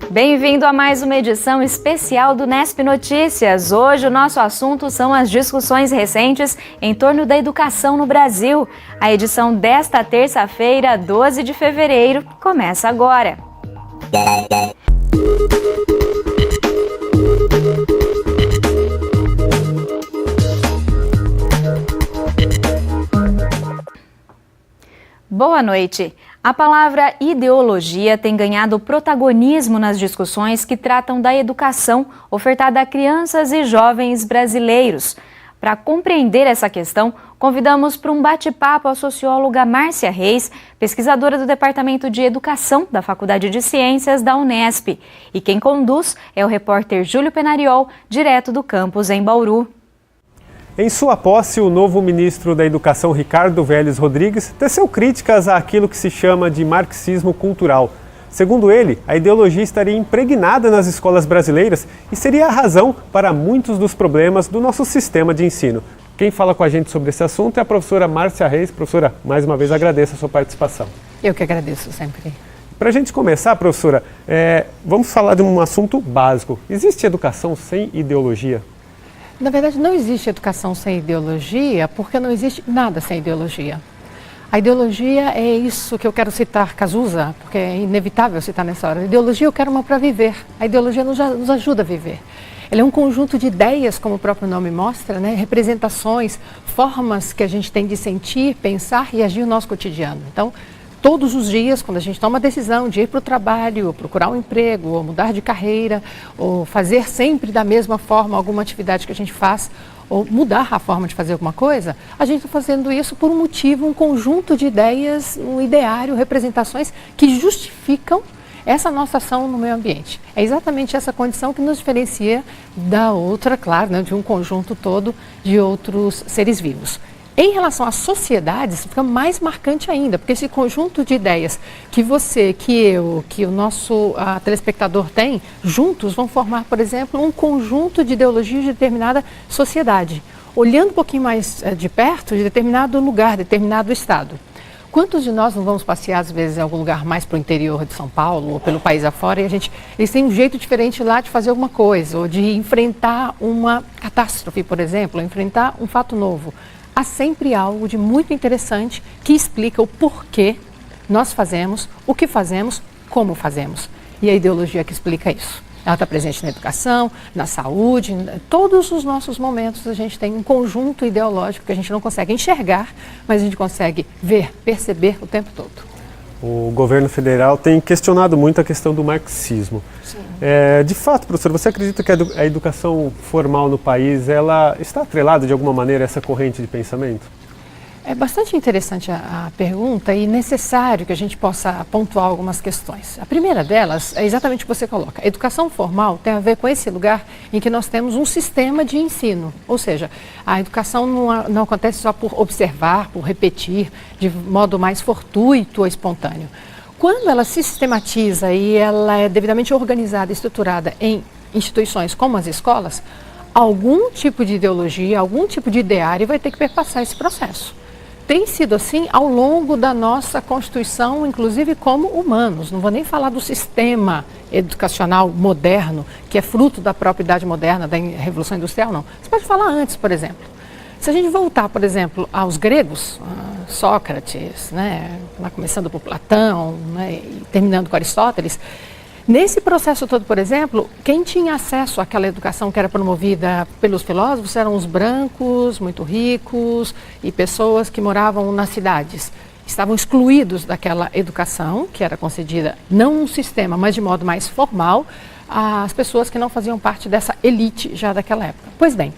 Bem-vindo a mais uma edição especial do Nesp Notícias. Hoje o nosso assunto são as discussões recentes em torno da educação no Brasil. A edição desta terça-feira, 12 de fevereiro, começa agora. Boa noite. A palavra ideologia tem ganhado protagonismo nas discussões que tratam da educação ofertada a crianças e jovens brasileiros. Para compreender essa questão, convidamos para um bate-papo a socióloga Márcia Reis, pesquisadora do Departamento de Educação da Faculdade de Ciências da Unesp. E quem conduz é o repórter Júlio Penariol, direto do campus em Bauru. Em sua posse, o novo ministro da Educação, Ricardo Vélez Rodrigues, teceu críticas àquilo que se chama de marxismo cultural. Segundo ele, a ideologia estaria impregnada nas escolas brasileiras e seria a razão para muitos dos problemas do nosso sistema de ensino. Quem fala com a gente sobre esse assunto é a professora Márcia Reis. Professora, mais uma vez agradeço a sua participação. Eu que agradeço sempre. Para a gente começar, professora, vamos falar de um assunto básico. Existe educação sem ideologia? Na verdade, não existe educação sem ideologia, porque não existe nada sem ideologia. A ideologia é isso que eu quero citar Cazuza, porque é inevitável citar nessa hora. A ideologia eu quero uma para viver. A ideologia nos ajuda a viver. Ela é um conjunto de ideias, como o próprio nome mostra, né? Representações, formas que a gente tem de sentir, pensar e agir no nosso cotidiano. Então, todos os dias, quando a gente toma a decisão de ir para o trabalho, ou procurar um emprego, ou mudar de carreira, ou fazer sempre da mesma forma alguma atividade que a gente faz, ou mudar a forma de fazer alguma coisa, a gente está fazendo isso por um motivo, um conjunto de ideias, um ideário, representações que justificam essa nossa ação no meio ambiente. É exatamente essa condição que nos diferencia da outra, claro, né, de um conjunto todo de outros seres vivos. Em relação às sociedades, fica mais marcante ainda, porque esse conjunto de ideias que você, que eu, que o nosso telespectador tem, juntos vão formar, por exemplo, um conjunto de ideologias de determinada sociedade, olhando um pouquinho mais de perto de determinado lugar, determinado estado. Quantos de nós não vamos passear, às vezes, em algum lugar mais para o interior de São Paulo ou pelo país afora e eles têm um jeito diferente lá de fazer alguma coisa, ou de enfrentar uma catástrofe, por exemplo, ou enfrentar um fato novo. Há sempre algo de muito interessante que explica o porquê nós fazemos, o que fazemos, como fazemos. E a ideologia que explica isso. Ela está presente na educação, na saúde, em todos os nossos momentos a gente tem um conjunto ideológico que a gente não consegue enxergar, mas a gente consegue ver, perceber o tempo todo. O governo federal tem questionado muito a questão do marxismo. De fato, professor, você acredita que a educação formal no país ela está atrelada de alguma maneira a essa corrente de pensamento? É bastante interessante a pergunta e necessário que a gente possa pontuar algumas questões. A primeira delas é exatamente o que você coloca. A educação formal tem a ver com esse lugar em que nós temos um sistema de ensino. Ou seja, a educação não acontece só por observar, por repetir, de modo mais fortuito ou espontâneo. Quando ela se sistematiza e ela é devidamente organizada e estruturada em instituições como as escolas, algum tipo de ideologia, algum tipo de ideário vai ter que perpassar esse processo. Tem sido assim ao longo da nossa constituição, inclusive como humanos. Não vou nem falar do sistema educacional moderno, que é fruto da própria idade moderna, da Revolução Industrial, não. Você pode falar antes, por exemplo. Se a gente voltar, por exemplo, aos gregos, Sócrates, né, lá começando por Platão, né, e terminando com Aristóteles, nesse processo todo, por exemplo, quem tinha acesso àquela educação que era promovida pelos filósofos eram os brancos, muito ricos, e pessoas que moravam nas cidades. Estavam excluídos daquela educação, que era concedida não um sistema, mas de modo mais formal, às pessoas que não faziam parte dessa elite já daquela época. Pois bem,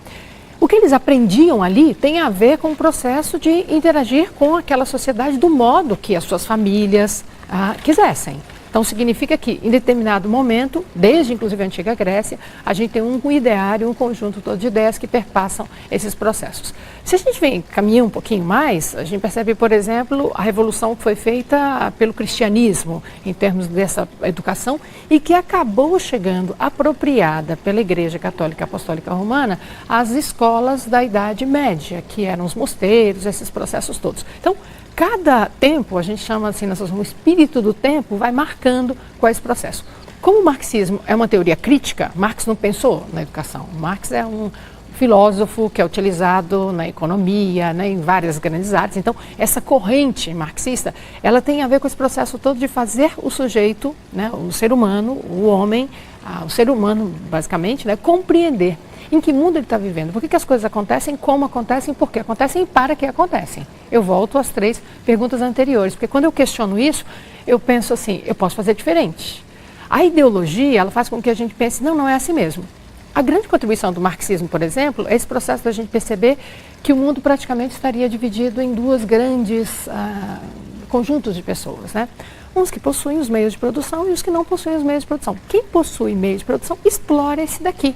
o que eles aprendiam ali tem a ver com o processo de interagir com aquela sociedade do modo que as suas famílias quisessem. Então, significa que, em determinado momento, desde inclusive a antiga Grécia, a gente tem um ideário, um conjunto todo de ideias que perpassam esses processos. Se a gente caminhar um pouquinho mais, a gente percebe, por exemplo, a revolução que foi feita pelo cristianismo, em termos dessa educação, e que acabou chegando apropriada pela Igreja Católica Apostólica Romana às escolas da Idade Média, que eram os mosteiros, esses processos todos. Então, cada tempo, a gente chama assim, o espírito do tempo vai marcando qual é esse processo. Como o marxismo é uma teoria crítica, Marx não pensou na educação. Marx é um filósofo que é utilizado na economia, né, em várias grandes áreas. Então, essa corrente marxista, ela tem a ver com esse processo todo de fazer o sujeito, né, o ser humano, o homem, o ser humano, basicamente, né, compreender em que mundo ele está vivendo, por que as coisas acontecem, como acontecem, por que acontecem e para que acontecem. Eu volto às 3 perguntas anteriores, porque quando eu questiono isso, eu penso assim, eu posso fazer diferente. A ideologia, ela faz com que a gente pense, não é assim mesmo. A grande contribuição do marxismo, por exemplo, é esse processo da gente perceber que o mundo praticamente estaria dividido em 2 grandes conjuntos de pessoas, né? Uns que possuem os meios de produção e os que não possuem os meios de produção. Quem possui meios de produção explora esse daqui.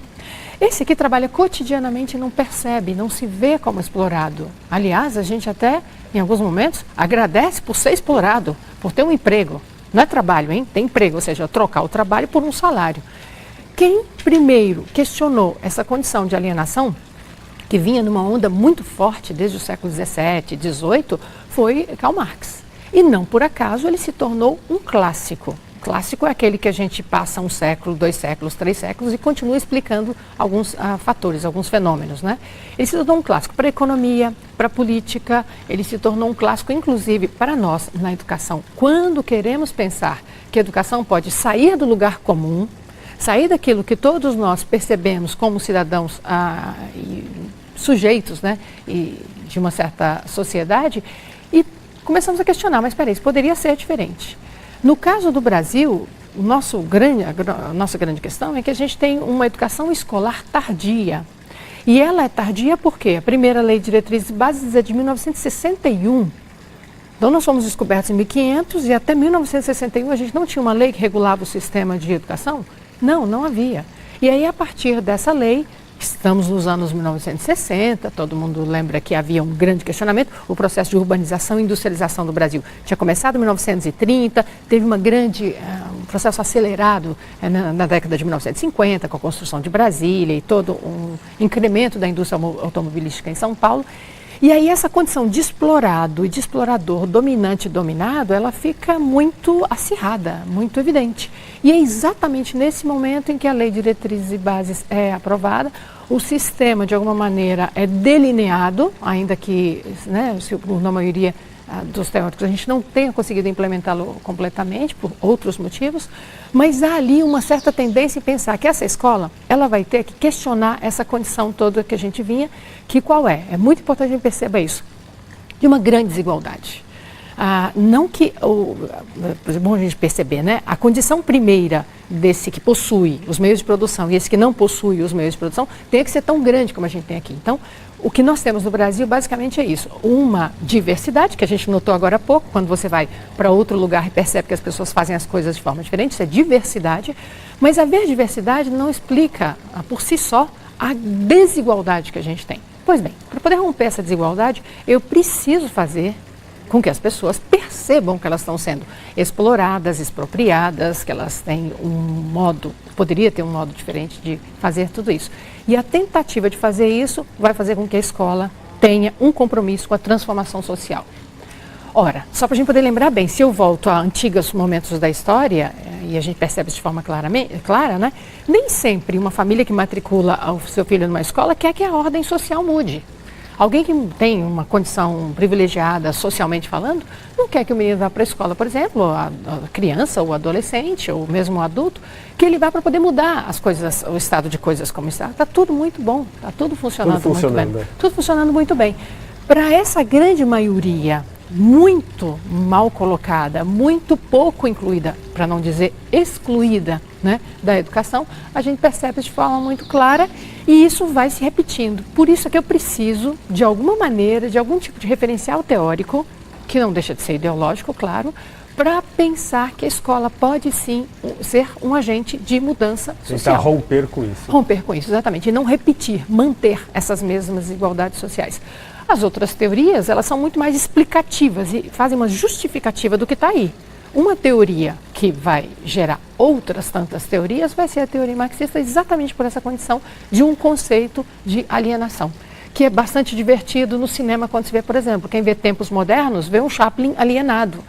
Esse aqui trabalha cotidianamente e não percebe, não se vê como explorado. Aliás, a gente até, em alguns momentos, agradece por ser explorado, por ter um emprego. Não é trabalho, hein? Tem emprego, ou seja, trocar o trabalho por um salário. Quem primeiro questionou essa condição de alienação, que vinha numa onda muito forte desde o século XVII, XVIII, foi Karl Marx. E não por acaso ele se tornou um clássico. Clássico é aquele que a gente passa 1 século, 2 séculos, 3 séculos e continua explicando alguns fatores, alguns fenômenos, né? Ele se tornou um clássico para a economia, para a política, ele se tornou um clássico, inclusive, para nós na educação. Quando queremos pensar que a educação pode sair do lugar comum, sair daquilo que todos nós percebemos como cidadãos e sujeitos, né, e de uma certa sociedade, e começamos a questionar, mas espera aí, isso poderia ser diferente. No caso do Brasil, a nossa grande questão é que a gente tem uma educação escolar tardia. E ela é tardia porque a primeira Lei de Diretrizes e Bases é de 1961. Então nós fomos descobertos em 1500 e até 1961 a gente não tinha uma lei que regulava o sistema de educação. Não havia. E aí, a partir dessa lei, estamos nos anos 1960, todo mundo lembra que havia um grande questionamento, o processo de urbanização e industrialização do Brasil tinha começado em 1930, teve um processo acelerado na década de 1950, com a construção de Brasília e todo um incremento da indústria automobilística em São Paulo. E aí essa condição de explorado e de explorador, dominante e dominado, ela fica muito acirrada, muito evidente. E é exatamente nesse momento em que a Lei de Diretrizes e Bases é aprovada, o sistema, de alguma maneira, é delineado, ainda que, né, na maioria dos teóricos a gente não tenha conseguido implementá-lo completamente, por outros motivos, mas há ali uma certa tendência em pensar que essa escola, ela vai ter que questionar essa condição toda que a gente vinha, que qual é? É muito importante a gente perceber isso, de uma grande desigualdade. Não que, é bom a gente perceber, né? A condição primeira desse que possui os meios de produção e esse que não possui os meios de produção tem que ser tão grande como a gente tem aqui. Então, o que nós temos no Brasil basicamente é isso, uma diversidade, que a gente notou agora há pouco, quando você vai para outro lugar e percebe que as pessoas fazem as coisas de forma diferente, isso é diversidade, mas haver diversidade não explica por si só a desigualdade que a gente tem. Pois bem, para poder romper essa desigualdade, eu preciso fazer com que as pessoas percebam que elas estão sendo exploradas, expropriadas, que elas têm poderia ter um modo diferente de fazer tudo isso. E a tentativa de fazer isso vai fazer com que a escola tenha um compromisso com a transformação social. Ora, só para a gente poder lembrar bem, se eu volto a antigos momentos da história, e a gente percebe isso de forma clara, né? Nem sempre uma família que matricula o seu filho numa escola quer que a ordem social mude. Alguém que tem uma condição privilegiada socialmente falando, não quer que o menino vá para a escola, por exemplo, a criança, ou adolescente, ou mesmo o adulto, que ele vá para poder mudar as coisas, o estado de coisas como está. Está tudo muito bom, está tudo funcionando muito bem. Tudo funcionando muito bem. Para essa grande maioria muito mal colocada, muito pouco incluída, para não dizer excluída, né, da educação, a gente percebe de forma muito clara e isso vai se repetindo. Por isso é que eu preciso, de alguma maneira, de algum tipo de referencial teórico, que não deixa de ser ideológico, claro, para pensar que a escola pode sim ser um agente de mudança social. Tentar romper com isso. Romper com isso, exatamente. E não repetir, manter essas mesmas desigualdades sociais. As outras teorias, elas são muito mais explicativas e fazem uma justificativa do que está aí. Uma teoria que vai gerar outras tantas teorias vai ser a teoria marxista, exatamente por essa condição de um conceito de alienação, que é bastante divertido no cinema quando se vê, por exemplo, quem vê Tempos Modernos vê um Chaplin alienado.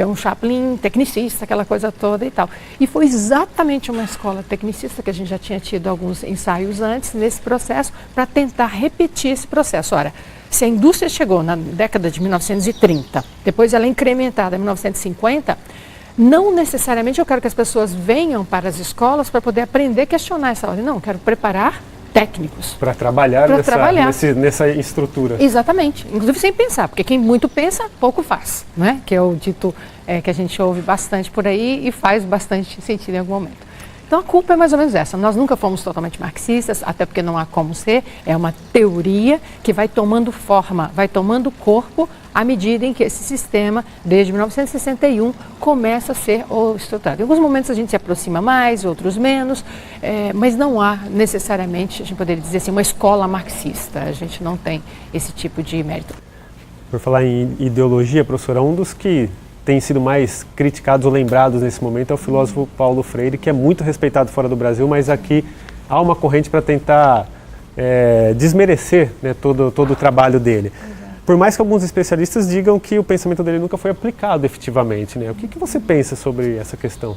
um Chaplin tecnicista, aquela coisa toda e tal. E foi exatamente uma escola tecnicista, que a gente já tinha tido alguns ensaios antes nesse processo, para tentar repetir esse processo. Ora, se a indústria chegou na década de 1930, depois ela é incrementada em 1950, não necessariamente eu quero que as pessoas venham para as escolas para poder aprender a questionar essa ordem. Não, eu quero preparar técnicos. Para trabalhar, nessa estrutura. Exatamente. Inclusive sem pensar, porque quem muito pensa, pouco faz, né? Que é o dito que a gente ouve bastante por aí e faz bastante sentido em algum momento. Então a culpa é mais ou menos essa. Nós nunca fomos totalmente marxistas, até porque não há como ser. É uma teoria que vai tomando forma, vai tomando corpo à medida em que esse sistema, desde 1961, começa a ser estruturado. Em alguns momentos a gente se aproxima mais, outros menos, mas não há necessariamente, a gente poderia dizer assim, uma escola marxista. A gente não tem esse tipo de mérito. Por falar em ideologia, professora, um dos que têm sido mais criticados ou lembrados nesse momento é o filósofo Paulo Freire, que é muito respeitado fora do Brasil, mas aqui há uma corrente para tentar desmerecer, né, todo o trabalho dele. Por mais que alguns especialistas digam que o pensamento dele nunca foi aplicado efetivamente, né? O que você pensa sobre essa questão?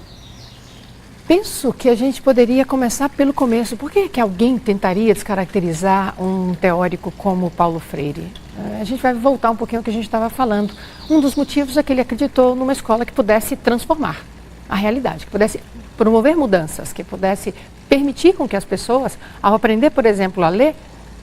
Penso que a gente poderia começar pelo começo. Por que alguém tentaria descaracterizar um teórico como Paulo Freire? A gente vai voltar um pouquinho ao que a gente estava falando. Um dos motivos é que ele acreditou numa escola que pudesse transformar a realidade, que pudesse promover mudanças, que pudesse permitir com que as pessoas, ao aprender, por exemplo, a ler,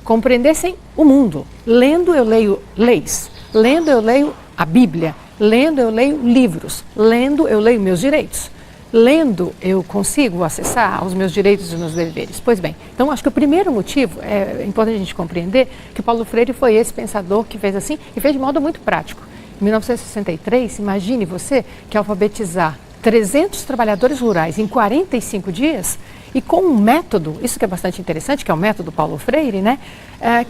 compreendessem o mundo. Lendo eu leio leis, lendo eu leio a Bíblia, lendo eu leio livros, lendo eu leio meus direitos. Lendo, eu consigo acessar aos meus direitos e meus deveres. Pois bem, então acho que o primeiro motivo, é importante a gente compreender que Paulo Freire foi esse pensador que fez assim e fez de modo muito prático. Em 1963, imagine você que alfabetizar 300 trabalhadores rurais em 45 dias e com um método, isso que é bastante interessante, que é o método Paulo Freire, né?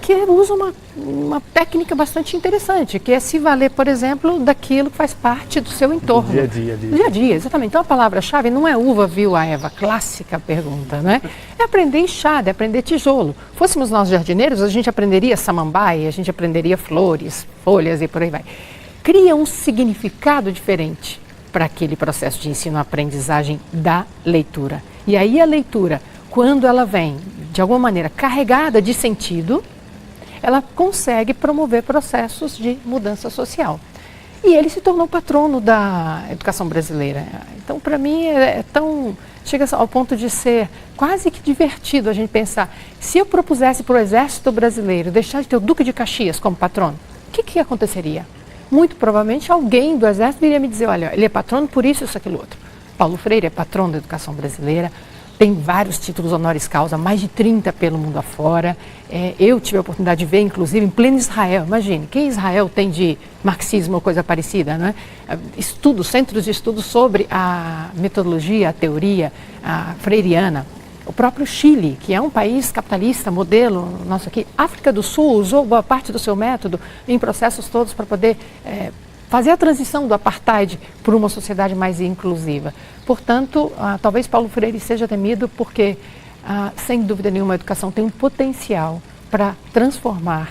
Que usa uma técnica bastante interessante, que é se valer, por exemplo, daquilo que faz parte do seu entorno. Do dia a dia. Do dia a dia, exatamente. Então a palavra-chave não é uva viu a Eva, clássica pergunta, né? É aprender enxada, é aprender tijolo. Fôssemos nós jardineiros, a gente aprenderia samambaia, a gente aprenderia flores, folhas e por aí vai. Cria um significado diferente para aquele processo de ensino-aprendizagem da leitura. E aí a leitura, quando ela vem, de alguma maneira, carregada de sentido, ela consegue promover processos de mudança social. E ele se tornou patrono da educação brasileira. Então, para mim, chega ao ponto de ser quase que divertido a gente pensar, se eu propusesse para o Exército Brasileiro deixar de ter o Duque de Caxias como patrono, o que aconteceria? Muito provavelmente alguém do Exército iria me dizer, olha, ele é patrono por isso, aquilo, outro. Paulo Freire é patrono da educação brasileira, tem vários títulos honoris causa, mais de 30 pelo mundo afora. Eu tive a oportunidade de ver, inclusive, em pleno Israel. Imagine, que Israel tem de marxismo ou coisa parecida, né? Centros de estudos sobre a metodologia, a teoria freiriana. O próprio Chile, que é um país capitalista, modelo nosso aqui. África do Sul usou boa parte do seu método em processos todos para poder fazer a transição do apartheid por uma sociedade mais inclusiva. Portanto, talvez Paulo Freire seja temido porque, sem dúvida nenhuma, a educação tem um potencial para transformar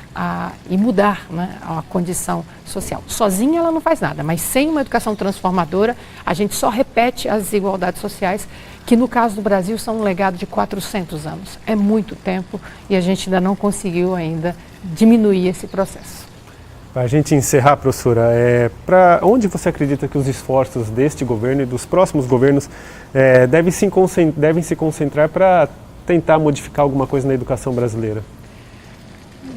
e mudar, né, a condição social. Sozinha ela não faz nada, mas sem uma educação transformadora, a gente só repete as desigualdades sociais, que no caso do Brasil são um legado de 400 anos. É muito tempo e a gente ainda não conseguiu diminuir esse processo. Para a gente encerrar, professora, para onde você acredita que os esforços deste governo e dos próximos governos devem se concentrar para tentar modificar alguma coisa na educação brasileira?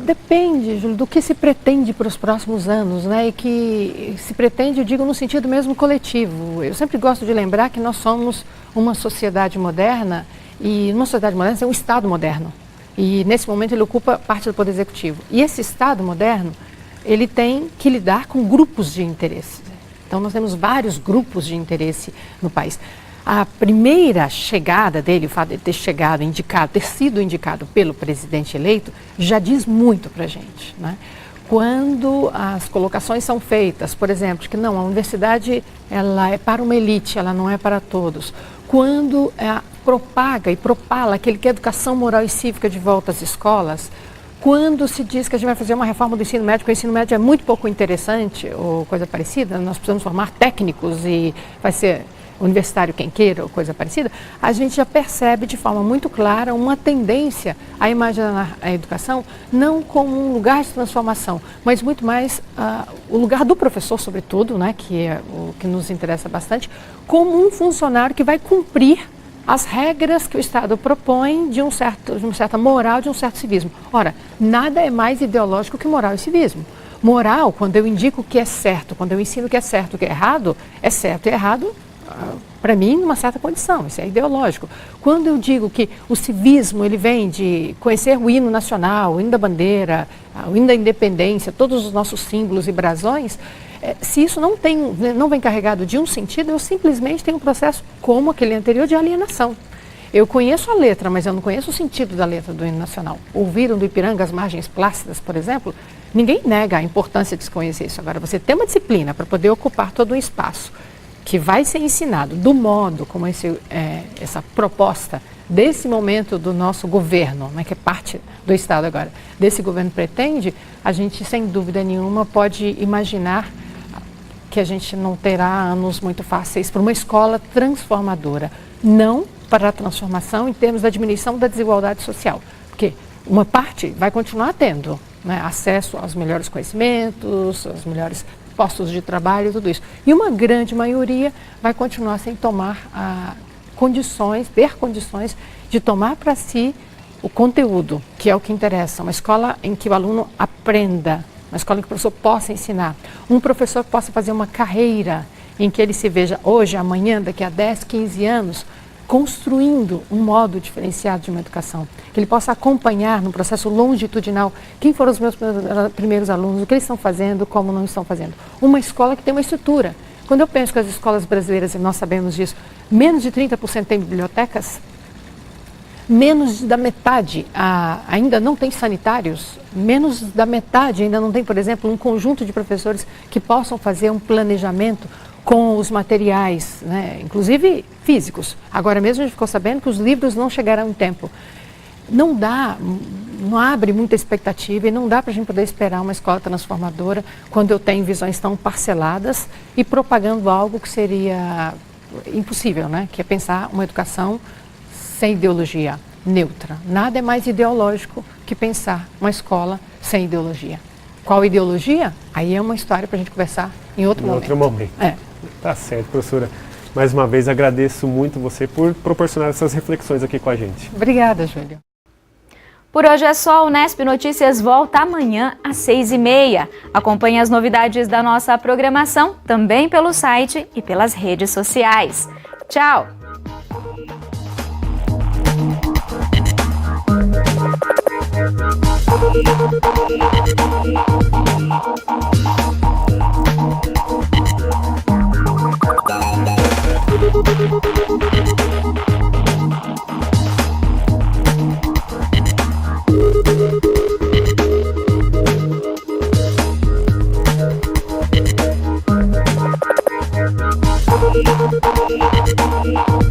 Depende, Júlio, do que se pretende para os próximos anos, né? E que se pretende, eu digo, no sentido mesmo coletivo. Eu sempre gosto de lembrar que nós somos uma sociedade moderna e numa sociedade moderna é um Estado moderno. E nesse momento ele ocupa parte do Poder Executivo. E esse Estado moderno, ele tem que lidar com grupos de interesse. Então nós temos vários grupos de interesse no país. A primeira chegada dele, o fato de ele ter sido indicado pelo presidente eleito, já diz muito para a gente, né? Quando as colocações são feitas, por exemplo, que não, a universidade ela é para uma elite, ela não é para todos. Quando propaga e propala que ele quer educação moral e cívica de volta às escolas, Quando se diz que a gente vai fazer uma reforma do ensino médio, que o ensino médio é muito pouco interessante ou coisa parecida, nós precisamos formar técnicos e vai ser universitário quem queira ou coisa parecida, a gente já percebe de forma muito clara uma tendência a imaginar a educação não como um lugar de transformação, mas muito mais o lugar do professor, sobretudo, né, que é o que nos interessa bastante, como um funcionário que vai cumprir as regras que o Estado propõe de uma certa moral, de um certo civismo. Ora, nada é mais ideológico que moral e civismo. Moral, quando eu indico o que é certo, quando eu ensino o que é certo, o que é certo e errado, para mim, numa certa condição, isso é ideológico. Quando eu digo que o civismo ele vem de conhecer o hino nacional, o hino da bandeira, o hino da independência, todos os nossos símbolos e brasões, se isso não vem carregado de um sentido, eu simplesmente tenho um processo como aquele anterior de alienação. Eu conheço a letra, mas eu não conheço o sentido da letra do hino nacional. Ouviram do Ipiranga as margens plácidas, por exemplo? Ninguém nega a importância de se conhecer isso. Agora, você tem uma disciplina para poder ocupar todo um espaço que vai ser ensinado do modo como essa proposta desse momento do nosso governo, né, que é parte do Estado agora, desse governo pretende, a gente sem dúvida nenhuma pode imaginar que a gente não terá anos muito fáceis para uma escola transformadora, não para a transformação em termos da diminuição da desigualdade social, porque uma parte vai continuar tendo, né, acesso aos melhores conhecimentos, aos melhores postos de trabalho, tudo isso. E uma grande maioria vai continuar sem tomar ter condições de tomar para si o conteúdo, que é o que interessa. Uma escola em que o aluno aprenda, uma escola em que o professor possa ensinar. Um professor possa fazer uma carreira em que ele se veja hoje, amanhã, daqui a 10, 15 anos, construindo um modo diferenciado de uma educação, que ele possa acompanhar no processo longitudinal quem foram os meus primeiros alunos, o que eles estão fazendo, como não estão fazendo. Uma escola que tem uma estrutura. Quando eu penso que as escolas brasileiras, e nós sabemos disso, menos de 30% têm bibliotecas, menos da metade ainda não tem sanitários, menos da metade ainda não tem, por exemplo, um conjunto de professores que possam fazer um planejamento com os materiais, né, inclusive físicos. Agora mesmo a gente ficou sabendo que os livros não chegaram em tempo. Não abre muita expectativa e não dá para a gente poder esperar uma escola transformadora quando eu tenho visões tão parceladas e propagando algo que seria impossível, né, que é pensar uma educação sem ideologia, neutra. Nada é mais ideológico que pensar uma escola sem ideologia. Qual ideologia? Aí é uma história para a gente conversar em outro momento. Tá certo, professora. Mais uma vez agradeço muito você por proporcionar essas reflexões aqui com a gente. Obrigada, Júlio. Por hoje é só, o Unesp Notícias volta amanhã às 6h30. Acompanhe as novidades da nossa programação também pelo site e pelas redes sociais. Tchau! Thank you.